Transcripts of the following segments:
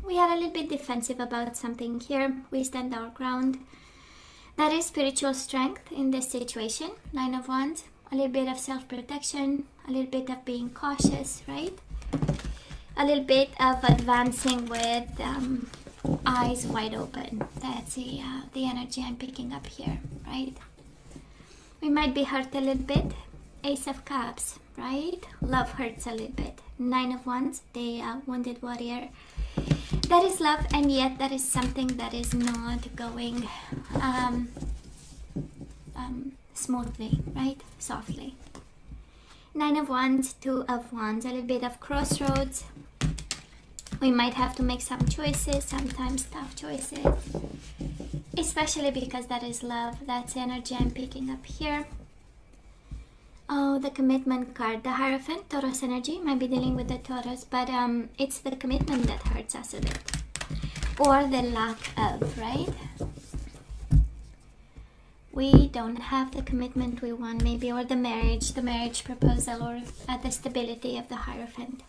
we are a little bit defensive about something here. We stand our ground. That is spiritual strength in this situation. 9 of Wands. A little bit of self-protection. A little bit of being cautious, right? A little bit of advancing with eyes wide open. That's the energy I'm picking up here, right? We might be hurt a little bit. Ace of Cups, right? Love hurts a little bit. 9 of Wands, the wounded warrior. That is love, and yet that is something that is not going smoothly, right? Softly. 9 of Wands, 2 of Wands, a little bit of crossroads. We might have to make some choices, sometimes tough choices, especially because that is love. That's energy I'm picking up here. Oh, the commitment card, the Hierophant, Taurus energy. Might be dealing with the Taurus, but it's the commitment that hurts us a bit, or the lack of, right? We don't have the commitment we want, maybe, or the marriage proposal, or the stability of the Hierophant.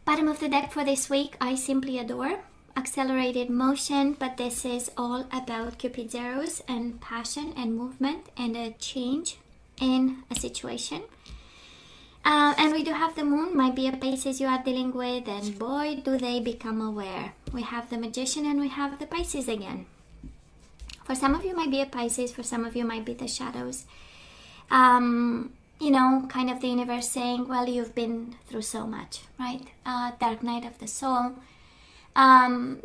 Bottom of the deck for this week, I simply adore. Accelerated motion, but this is all about Cupid's arrows and passion and movement and a change in a situation. And we do have the moon, might be a Pisces you are dealing with, and boy, do they become aware. We have the Magician and we have the Pisces again. For some of you might be a Pisces, for some of you might be the shadows. You know, kind of the universe saying, well, you've been through so much, right? Dark night of the soul.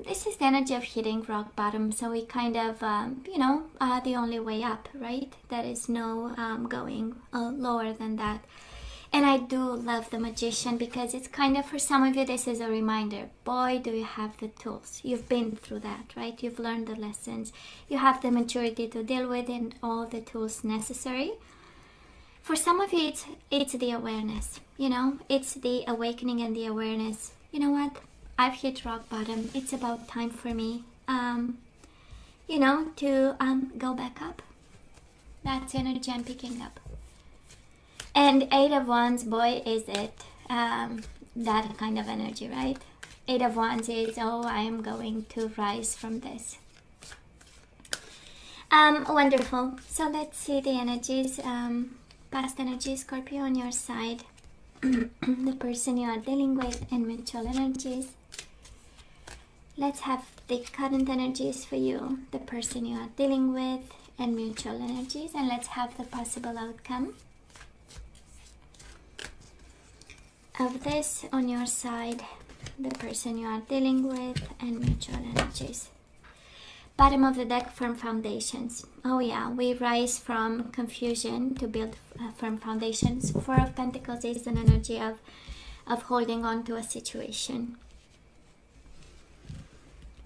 This is the energy of hitting rock bottom, so we kind of, the only way up, right? There is no going lower than that. And I do love the Magician because it's kind of, for some of you, this is a reminder. Boy, do you have the tools. You've been through that, right? You've learned the lessons. You have the maturity to deal with and all the tools necessary. For some of you, it's the awareness, you know? It's the awakening and the awareness. You know what? I've hit rock bottom. It's about time for me, to go back up. That's the energy I'm picking up. And 8 of Wands, boy, is it that kind of energy, right? 8 of Wands is, oh, I am going to rise from this. Wonderful. So let's see the energies, past energies, Scorpio, on your side. The person you are dealing with and mutual energies. Let's have the current energies for you, the person you are dealing with and mutual energies, and let's have the possible outcome of this on your side, the person you are dealing with and mutual energies. Bottom of the deck, firm foundations. Oh yeah, we rise from confusion to build firm foundations. 4 of Pentacles is an energy of holding on to a situation.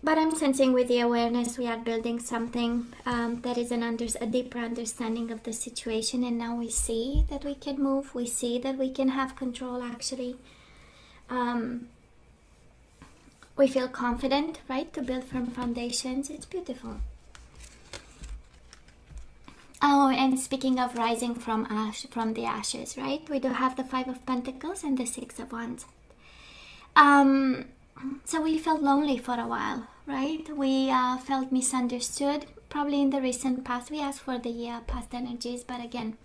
But I'm sensing with the awareness we are building something that is a deeper understanding of the situation, and now we see that we can move, we see that we can have control actually. We feel confident, right, to build firm foundations. It's beautiful. Oh, and speaking of rising from the ashes, right, we do have the 5 of Pentacles and the 6 of Wands. So we felt lonely for a while, right? We felt misunderstood. Probably in the recent past, we asked for the past energies, but again,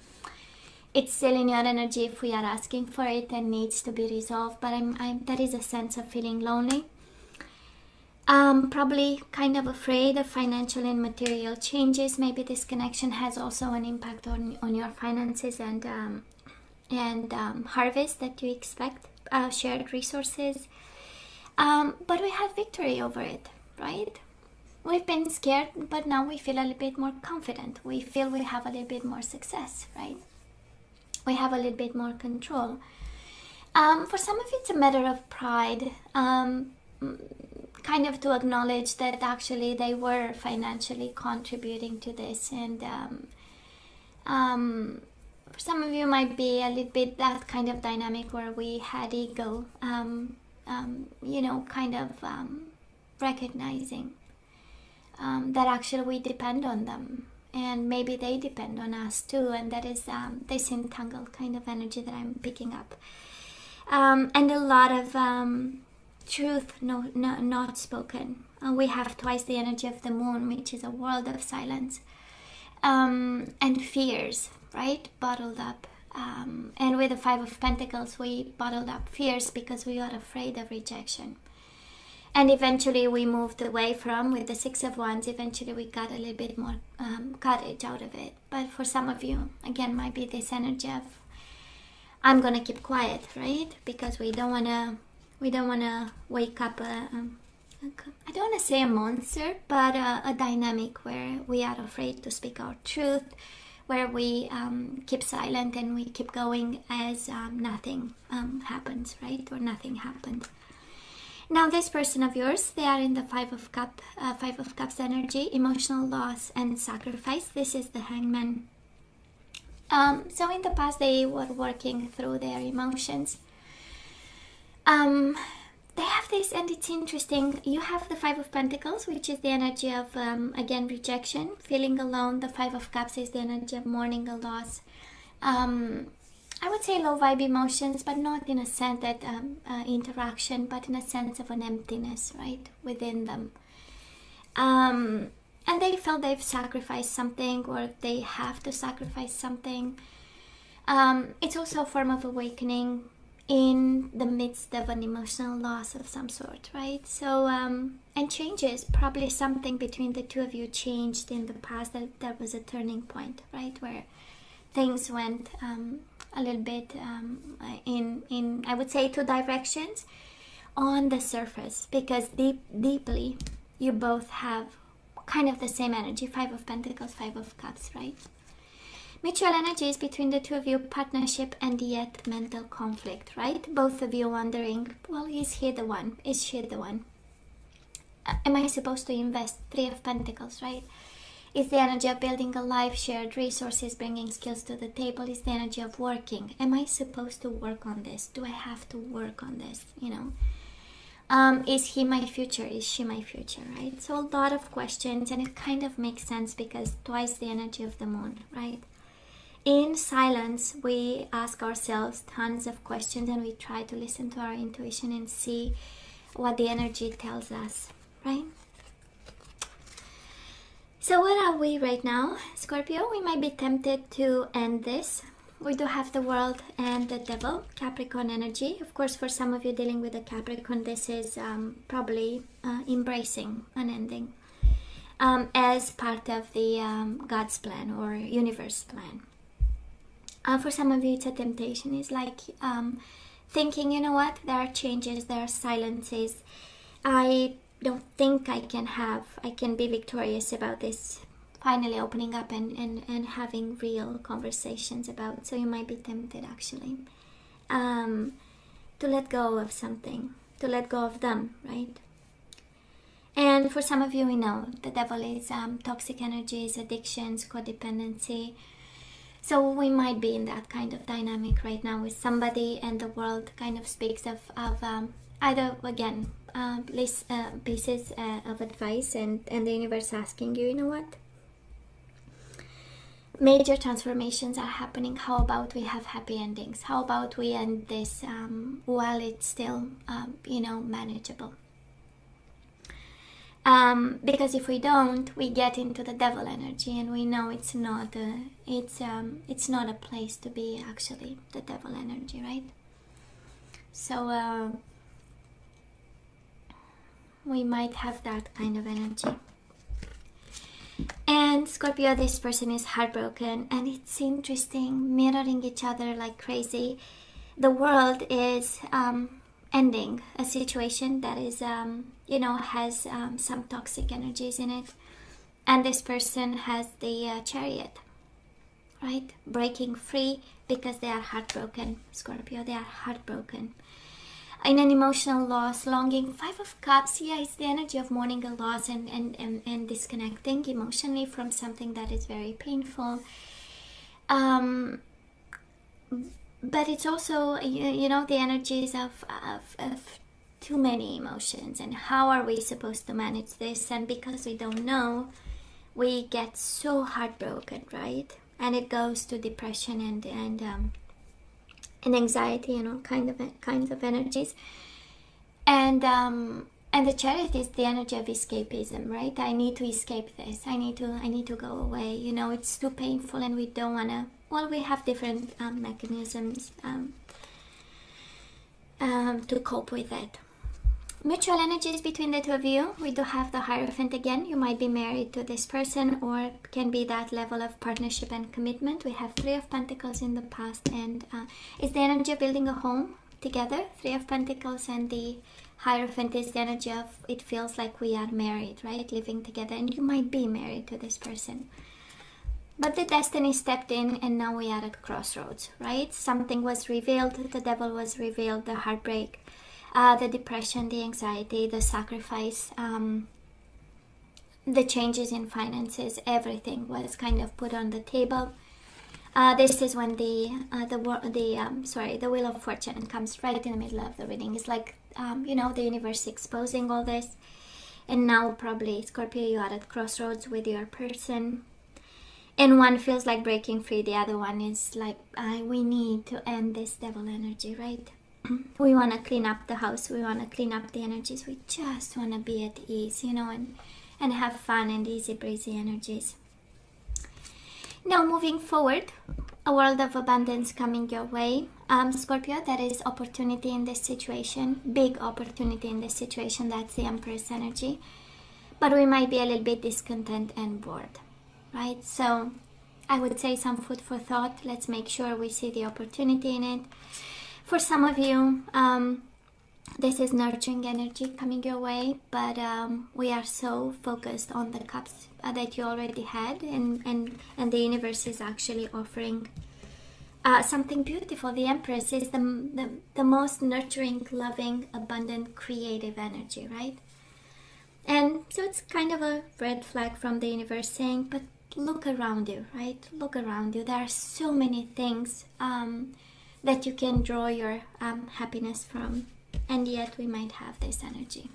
it's still in your energy if we are asking for it and needs to be resolved. But there is a sense of feeling lonely. Probably kind of afraid of financial and material changes. Maybe this connection has also an impact on your finances and harvest that you expect, shared resources. But we have victory over it, right? We've been scared, but now we feel a little bit more confident. We feel we have a little bit more success, right? We have a little bit more control. For some of you, it's a matter of pride, kind of to acknowledge that actually they were financially contributing to this. And for some of you, might be a little bit that kind of dynamic where we had ego, recognizing that actually we depend on them and maybe they depend on us too, and that is this entangled kind of energy that I'm picking up, and a lot of truth not spoken. We have twice the energy of the moon, which is a world of silence, and fears, right, bottled up. And with the Five of Pentacles, we bottled up fears because we are afraid of rejection. And eventually we moved away from, with the Six of Wands, eventually we got a little bit more courage out of it. But for some of you, again, might be this energy of, I'm gonna keep quiet, right? Because we don't wanna wake up I don't wanna say a monster, but a dynamic where we are afraid to speak our truth, where we keep silent and we keep going as nothing happens, right? Or nothing happened. Now, this person of yours, they are in the Five of Cups energy, emotional loss and sacrifice. This is the Hangman. So in the past, they were working through their emotions. They have this, and it's interesting. You have the Five of Pentacles, which is the energy of, again, rejection, feeling alone. The Five of Cups is the energy of mourning a loss. I would say low vibe emotions, but not in a sense that interaction, but in a sense of an emptiness, right, within them. And they felt they've sacrificed something, or they have to sacrifice something. It's also a form of awakening in the midst of an emotional loss of some sort, right? So, and changes, probably something between the two of you changed in the past, that was a turning point, right, where things went a little bit in I would say two directions on the surface, because deeply you both have kind of the same energy, Five of Pentacles, Five of Cups, right? Mutual energies between the two of you, partnership, and yet mental conflict, right? Both of you wondering, well, is he the one? Is she the one? Am I supposed to invest? Three of Pentacles, right? Is the energy of building a life, shared resources, bringing skills to the table. Is the energy of working. Am I supposed to work on this? Do I have to work on this? You know, is he my future? Is she my future? Right? So a lot of questions, and it kind of makes sense because twice the energy of the moon, right? In silence, we ask ourselves tons of questions, and we try to listen to our intuition and see what the energy tells us, right? So where are we right now, Scorpio? We might be tempted to end this. We do have the World and the Devil, Capricorn energy. Of course, for some of you dealing with a Capricorn, this is probably embracing an ending as part of the God's plan or universe plan. For some of you, it's a temptation. It's like thinking, you know what, there are changes, there are silences. I don't think I can be victorious about this finally opening up and having real conversations about. So you might be tempted actually to let go of something, to let go of them, right? And for some of you, we know the devil is toxic energies, addictions, codependency. So we might be in that kind of dynamic right now with somebody, and the world kind of speaks of either, again, pieces of advice, and the universe asking you, you know what? Major transformations are happening. How about we have happy endings? How about we end this while it's still, manageable? Because if we don't, we get into the devil energy, and we know it's not a place to be, actually, the devil energy, right? So we might have that kind of energy. And Scorpio, this person is heartbroken, and it's interesting, mirroring each other like crazy. The world is ending a situation that is, has some toxic energies in it. And this person has the Chariot, right? Breaking free because they are heartbroken, Scorpio. They are heartbroken. In an emotional loss, longing. Five of Cups, yeah, it's the energy of mourning a loss and disconnecting emotionally from something that is very painful. But it's also, the energies of too many emotions, and how are we supposed to manage this? And because we don't know, we get so heartbroken, right? And it goes to depression and anxiety and all kinds of energies. And the Chariot is the energy of escapism, right? I need to escape this. I need to go away. You know, it's too painful, and we don't want to. Well, we have different mechanisms to cope with it. Mutual energies between the two of you. We do have the Hierophant again. You might be married to this person, or can be that level of partnership and commitment. We have Three of Pentacles in the past, and it's the energy of building a home together. Three of Pentacles, and the Hierophant is the energy of it feels like we are married, right? Living together, and you might be married to this person. But the destiny stepped in, and now we are at crossroads, right? Something was revealed, the devil was revealed, the heartbreak, the depression, the anxiety, the sacrifice, the changes in finances, everything was kind of put on the table. This is when the Wheel of Fortune comes right in the middle of the reading. It's like, you know, the universe exposing all this. And now probably, Scorpio, you are at crossroads with your person. And one feels like breaking free. The other one is like, we need to end this devil energy, right? We want to clean up the house. We want to clean up the energies. We just want to be at ease, you know, and have fun and easy breezy energies. Now moving forward, a world of abundance coming your way. Scorpio, there is opportunity in this situation. Big opportunity in this situation. That's the Empress energy. But we might be a little bit discontent and bored, right? So I would say some food for thought. Let's make sure we see the opportunity in it. For some of you, this is nurturing energy coming your way, but we are so focused on the cups that you already had, and the universe is actually offering something beautiful. The Empress is the most nurturing, loving, abundant, creative energy, right? And so it's kind of a red flag from the universe saying, but look around you, right? Look around you. There are so many things that you can draw your happiness from, and yet we might have this energy.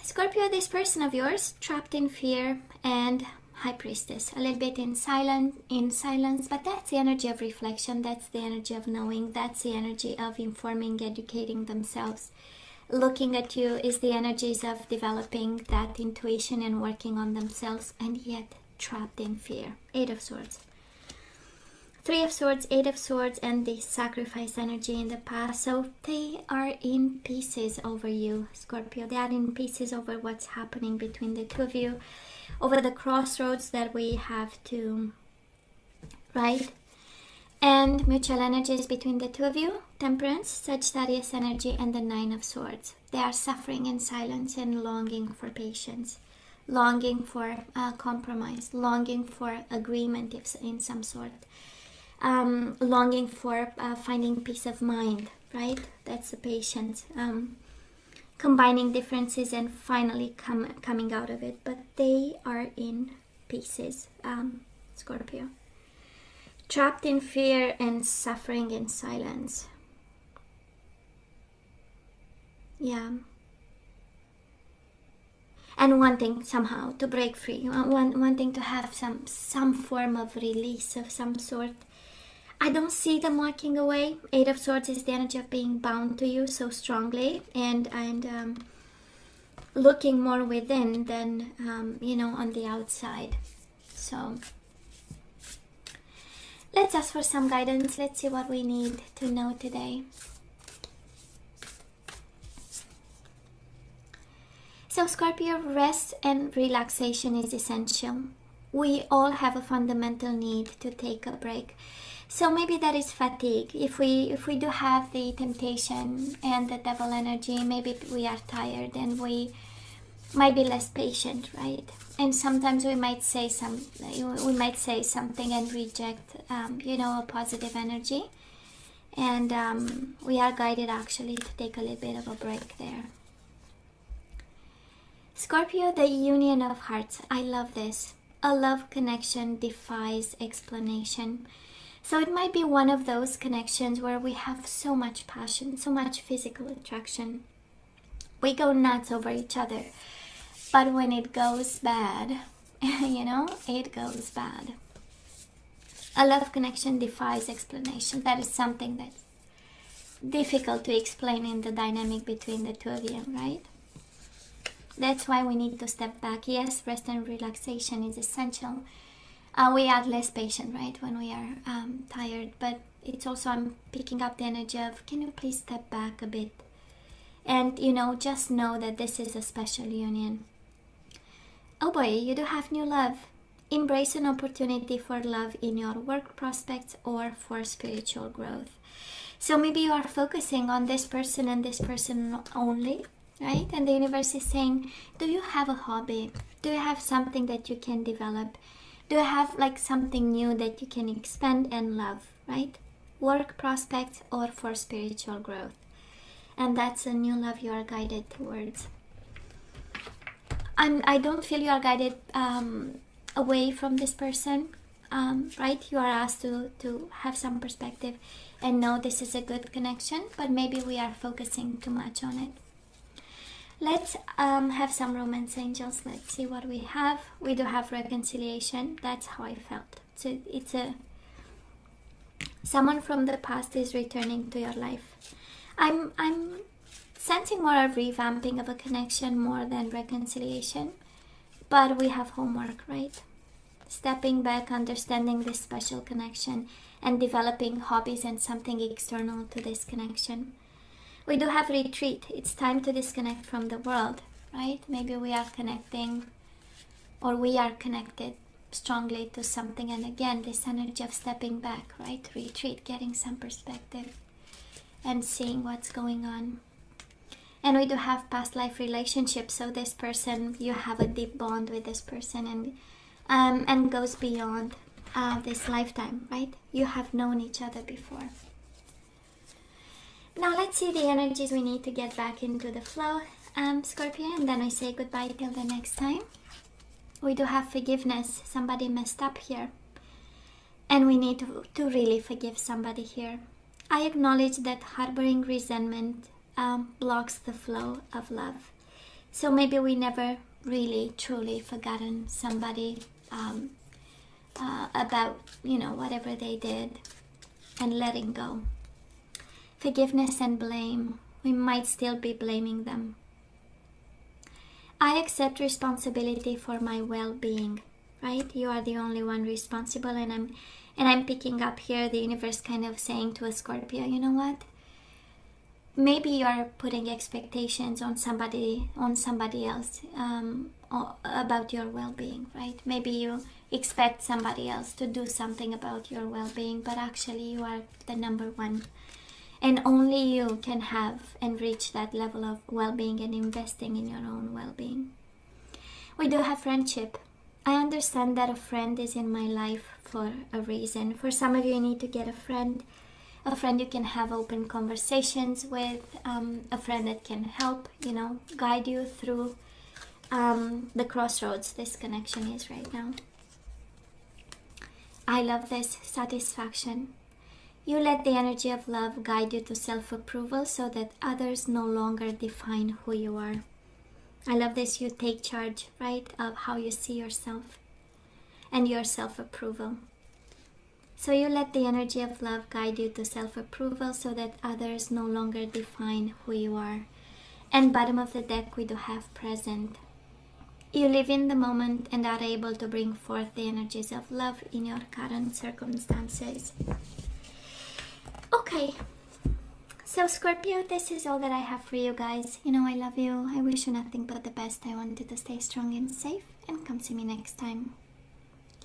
Scorpio, this person of yours trapped in fear and High Priestess, a little bit in silence, but that's the energy of reflection. That's the energy of knowing. That's the energy of informing, educating themselves. Looking at you is the energies of developing that intuition and working on themselves, and yet trapped in fear. Eight of Swords. Three of Swords, Eight of Swords, and the sacrifice energy in the past. So they are in pieces over you, Scorpio. They are in pieces over what's happening between the two of you, over the crossroads that we have to, right? And mutual energies between the two of you, Temperance, Sagittarius energy, and the Nine of Swords. They are suffering in silence and longing for patience, longing for compromise, longing for agreement in some sort. Longing for finding peace of mind, right? That's the patience. Combining differences and finally coming out of it. But they are in pieces, Scorpio. Trapped in fear and suffering in silence. Yeah. And wanting somehow to break free. Wanting to have some form of release of some sort. I don't see them walking away. Eight of Swords is the energy of being bound to you so strongly and looking more within than, on the outside. So let's ask for some guidance. Let's see what we need to know today. So Scorpio, rest and relaxation is essential. We all have a fundamental need to take a break. So maybe that is fatigue. If we do have the temptation and the devil energy, maybe we are tired and we might be less patient, right? And sometimes we might say something and reject, a positive energy. And we are guided actually to take a little bit of a break there. Scorpio, the union of hearts. I love this. A love connection defies explanation. So it might be one of those connections where we have so much passion, so much physical attraction. We go nuts over each other. But when it goes bad, it goes bad. A love connection defies explanation. That is something that difficult to explain in the dynamic between the two of you, right? That's why we need to step back. Yes, rest and relaxation is essential. We are less patient, right, when we are tired, but it's also, I'm picking up the energy of, can you please step back a bit? And, you know, just know that this is a special union. Oh boy, you do have new love. Embrace an opportunity for love in your work prospects or for spiritual growth. So maybe you are focusing on this person and this person only, right? And the universe is saying, do you have a hobby? Do you have something that you can develop? Do you have like something new that you can expand and love, right? Work prospects or for spiritual growth. And that's a new love you are guided towards. I don't feel you are guided away from this person, right? You are asked to have some perspective and know this is a good connection, but maybe we are focusing too much on it. Let's have some romance angels. Let's see what we have. We do have reconciliation. That's how I felt. So it's someone from the past is returning to your life. I'm sensing more of revamping of a connection more than reconciliation, but we have homework, right? Stepping back, understanding this special connection, and developing hobbies and something external to this connection. We do have retreat. It's time to disconnect from the world, right? Maybe we are connecting, or we are connected strongly to something, and again, this energy of stepping back, right? Retreat, getting some perspective and seeing what's going on. And we do have past life relationships. So this person, you have a deep bond with this person, and goes beyond this lifetime, right? You have known each other before. Now let's see the energies we need to get back into the flow, Scorpio, and then I say goodbye till the next time. We do have forgiveness. Somebody messed up here, and we need to really forgive somebody here. I acknowledge that harboring resentment blocks the flow of love. So maybe we never really truly forgotten somebody about, you know, whatever they did, and letting go. Forgiveness and blame. We might still be blaming them. I accept responsibility for my well-being, right? You are the only one responsible, and I'm picking up here the universe kind of saying to a Scorpio, you know what? Maybe you are putting expectations on somebody else about your well-being, right? Maybe you expect somebody else to do something about your well-being, but actually you are the number one. And only you can have and reach that level of well-being and investing in your own well-being. We do have friendship. I understand that a friend is in my life for a reason. For some of you, you need to get a friend you can have open conversations with, a friend that can help, you know, guide you through the crossroads this connection is right now. I love this satisfaction. You let the energy of love guide you to self-approval so that others no longer define who you are. I love this. You take charge, right, of how you see yourself and your self-approval. So you let the energy of love guide you to self-approval so that others no longer define who you are. And bottom of the deck, we do have present. You live in the moment and are able to bring forth the energies of love in your current circumstances. Okay, so Scorpio, this is all that I have for you guys. You know, I love you. I wish you nothing but the best. I want you to stay strong and safe, and come see me next time.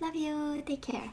Love you. Take care.